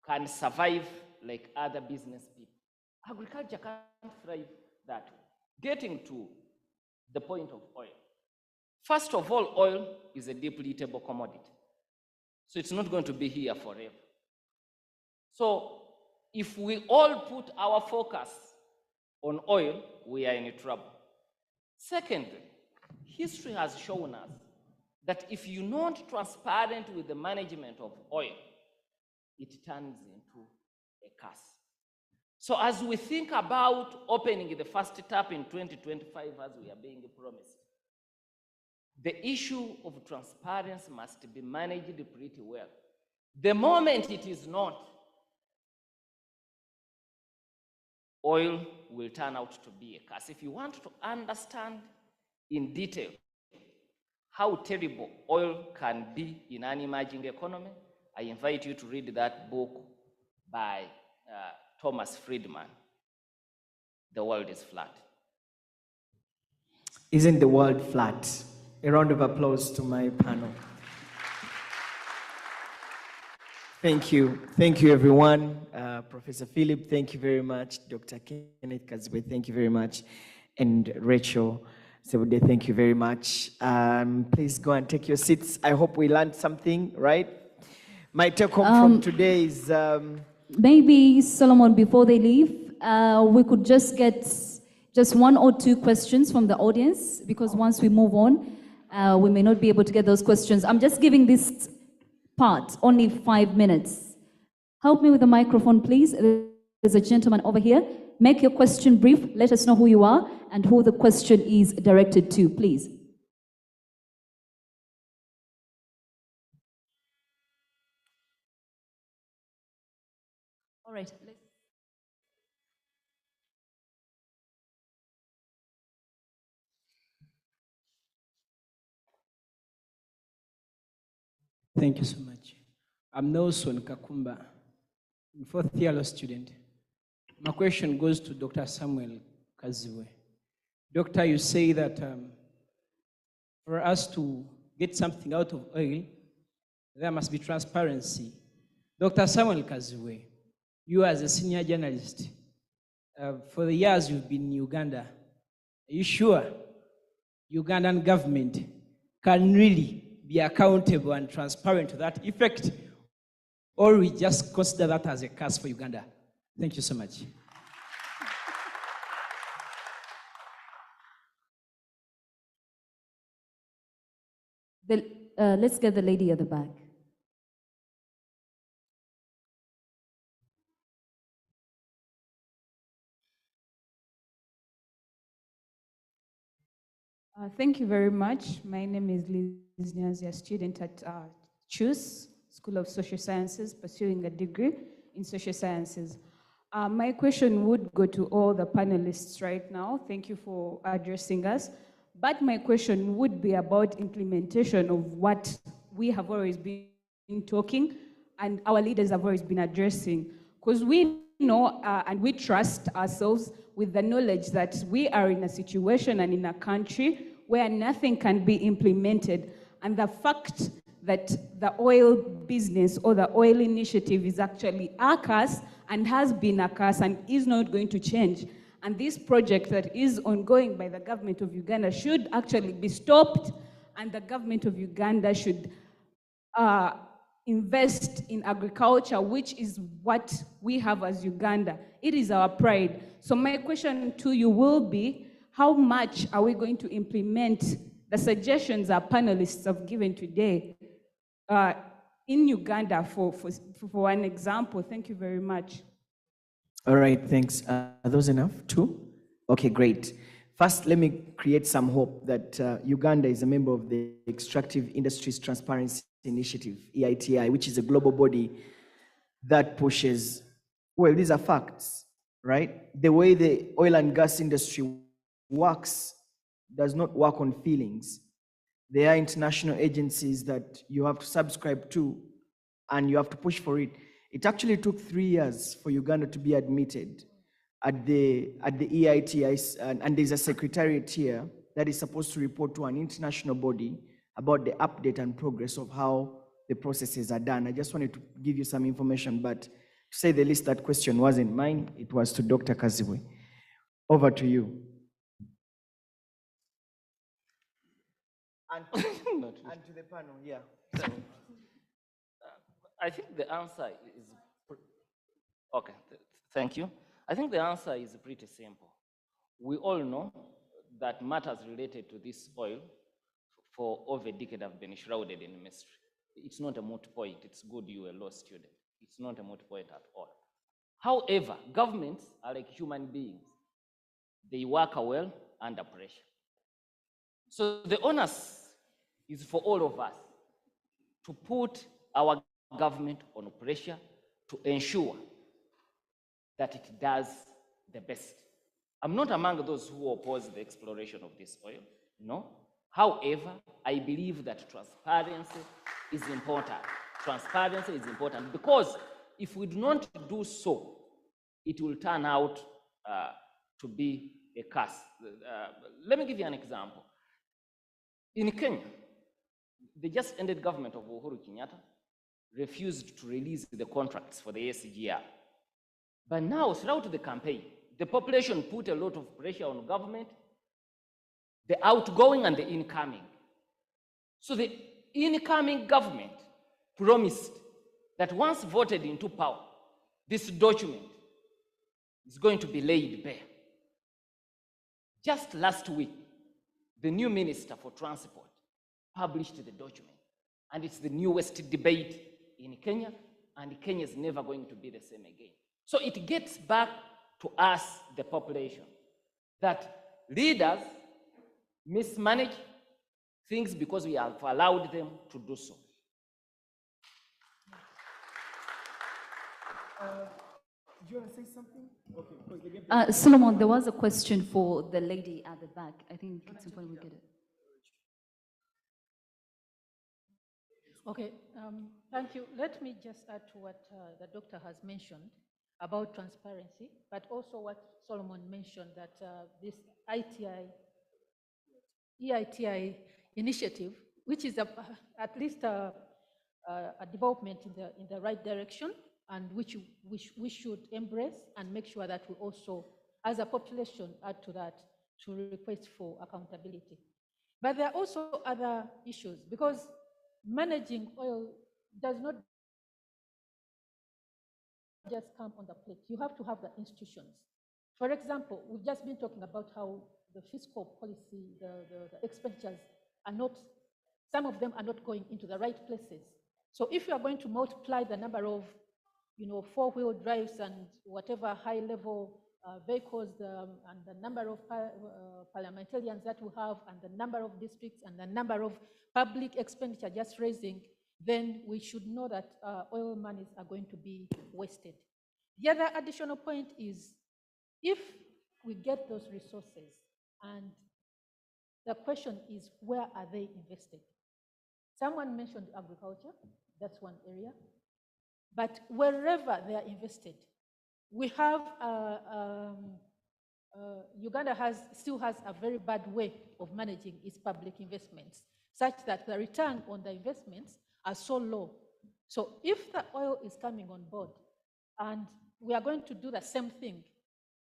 can survive like other business people. Agriculture can't thrive that way. Getting to the point of oil. First of all, oil is a depletable commodity. So it's not going to be here forever. So if we all put our focus on oil, we are in trouble. Secondly, history has shown us that if you're not transparent with the management of oil, it turns into a curse. So as we think about opening the first tap in 2025, as we are being promised, the issue of transparency must be managed pretty well. The moment it is not, oil will turn out to be a curse. If you want to understand in detail how terrible oil can be in an emerging economy, I invite you to read that book by Thomas Friedman, The World is Flat. Isn't the world flat? A round of applause to my panel. Thank you. Thank you, everyone. Professor Philip, thank you very much. Dr. Kenneth Kazibwe, thank you very much. And Rachel Sebude, thank you very much. Please go and take your seats. I hope we learned something, right? My take home from today is... maybe, Solomon, before they leave, we could just get just 1 or 2 questions from the audience, because once we move on, we may not be able to get those questions. I'm just giving this part only 5 minutes. Help me with the microphone, please. There's a gentleman over here. Make your question brief. Let us know who you are and who the question is directed to, please. All right. Thank you so much. I'm Nelson Kakumba, I'm a fourth-year law student. My question goes to Dr. Samuel Kazibwe. Doctor, you say that for us to get something out of oil, there must be transparency. Dr. Samuel Kazibwe, you as a senior journalist, for the years you've been in Uganda, are you sure Ugandan government can really be accountable and transparent to that effect, or we just consider that as a curse for Uganda? Thank you so much. Let's get the lady at the back. Thank you very much. My name is Liz Nyanzi, a student at CHUS, School of Social Sciences, pursuing a degree in social sciences. My question would go to all the panelists right now. Thank you for addressing us. But my question would be about implementation of what we have always been talking and our leaders have always been addressing. Because we know and we trust ourselves with the knowledge that we are in a situation and in a country where nothing can be implemented. And the fact that the oil business or the oil initiative is actually a curse and has been a curse and is not going to change. And this project that is ongoing by the government of Uganda should actually be stopped, and the government of Uganda should invest in agriculture, which is what we have as Uganda. It is our pride. So my question to you will be, how much are we going to implement the suggestions our panelists have given today in Uganda, for an example. Thank you very much. All right, thanks. Are those enough? 2? Okay, great. First, let me create some hope that Uganda is a member of the Extractive Industries Transparency Initiative, EITI, which is a global body that pushes, well, these are facts, right? The way the oil and gas industry works does not work on feelings. There are international agencies that you have to subscribe to and you have to push for it. It actually took 3 years for Uganda to be admitted at the EITI, and there's a secretariat here that is supposed to report to an international body about the update and progress of how the processes are done. I just wanted to give you some information, but to say the least, that question wasn't mine, it was to Dr. Kazibwe. Over to you. And to the panel, yeah. I think the answer is, okay, thank you. I think the answer is pretty simple. We all know that matters related to this oil for over a decade have been shrouded in mystery. It's not a moot point. It's good you're a law student. It's not a moot point at all. However, governments are like human beings. They work well under pressure. So the onus is for all of us to put our government on pressure to ensure that it does the best. I'm not among those who oppose the exploration of this oil, no. However, I believe that transparency is important. Transparency is important because if we do not do so, it will turn out to be a curse. Let me give you an example. In Kenya, the just ended government of Uhuru Kenyatta refused to release the contracts for the SGR. But now, throughout the campaign, the population put a lot of pressure on government, the outgoing and the incoming. So the incoming government promised that once voted into power, this document is going to be laid bare. Just last week, the new Minister for Transport published the document, and it's the newest debate in Kenya, and Kenya is never going to be the same again. So it gets back to us, the population, that leaders mismanage things because we have allowed them to do so. Do you want to say something? Okay. Solomon, there was a question for the lady at the back. I think it's important we get it. Okay, thank you. Let me just add to what the doctor has mentioned about transparency, but also what Solomon mentioned, that this EITI initiative, which is at least a development in the right direction, and which we should embrace and make sure that we also, as a population, add to that to request for accountability. But there are also other issues, because managing oil does not just come on the plate. You have to have the institutions. For example, we've just been talking about how the fiscal policy, the expenditures are not, some of them are not going into the right places. So if you are going to multiply the number of, four-wheel drives and whatever high-level vehicles, and the number of parliamentarians that we have, and the number of districts, and the number of public expenditure just raising, then we should know that oil monies are going to be wasted. The other additional point is, if we get those resources, and the question is, where are they invested? Someone mentioned agriculture, that's one area. But wherever they are invested, we have, Uganda still has a very bad way of managing its public investments, such that the return on the investments are so low. So if the oil is coming on board and we are going to do the same thing,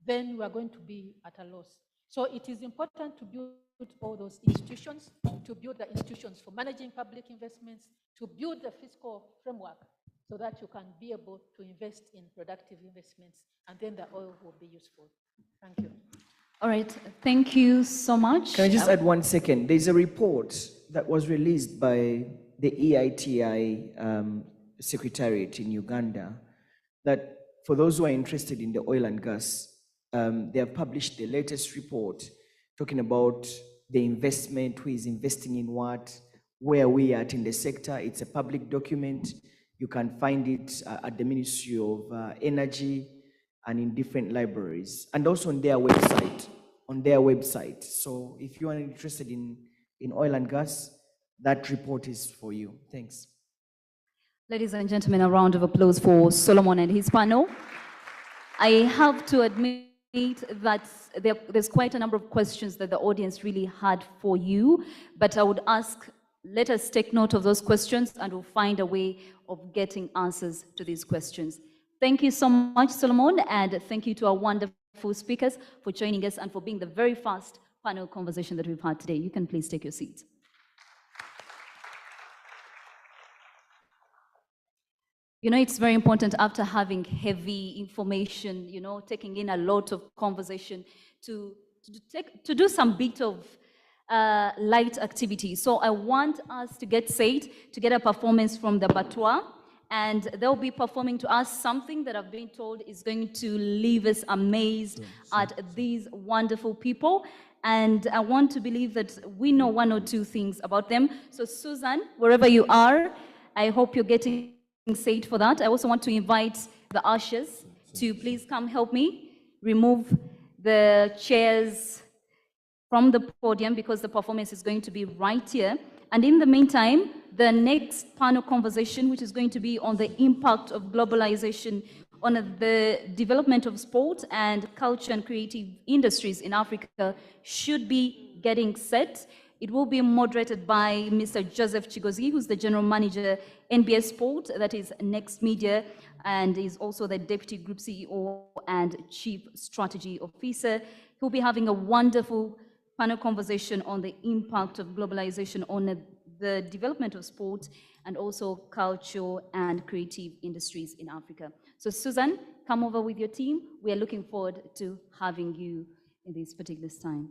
then we are going to be at a loss. So it is important to build all those institutions, to build the institutions for managing public investments, to build the fiscal framework so that you can be able to invest in productive investments, and then the oil will be useful. Thank you. All right, thank you so much. Can I just add 1 second? There's a report that was released by the EITI Secretariat in Uganda, that for those who are interested in the oil and gas, they have published the latest report talking about the investment, who is investing in what, where we are at in the sector. It's a public document. You can find it at the Ministry of Energy and in different libraries, and also on their website. So if you are interested in oil and gas, that report is for you. Thanks. Ladies and gentlemen, a round of applause for Solomon and his panel. I have to admit that there's quite a number of questions that the audience really had for you, but I would ask, let us take note of those questions and we'll find a way of getting answers to these questions. Thank you so much, Solomon, and thank you to our wonderful speakers for joining us and for being the very first panel conversation that we've had today. You can please take your seats. You know, it's very important after having heavy information, you know, taking in a lot of conversation to do some bit of light activity. So I want us to get set to get a performance from the Batwa, and they'll be performing to us something that I've been told is going to leave us amazed at these wonderful people. And I want to believe that we know one or two things about them. So Susan, wherever you are, I hope you're getting set for that. I also want to invite the ushers to please come help me remove the chairs from the podium because the performance is going to be right here. And in the meantime, the next panel conversation, which is going to be on the impact of globalization on the development of sport and culture and creative industries in Africa, should be getting set. It will be moderated by Mr. Joseph Chigozi, who's the General Manager, NBS Sport, that is Next Media, and is also the Deputy Group CEO and Chief Strategy Officer. He'll be having a wonderful panel conversation on the impact of globalization on the development of sport and also culture and creative industries in Africa. So Susan, come over with your team. We are looking forward to having you in this particular time.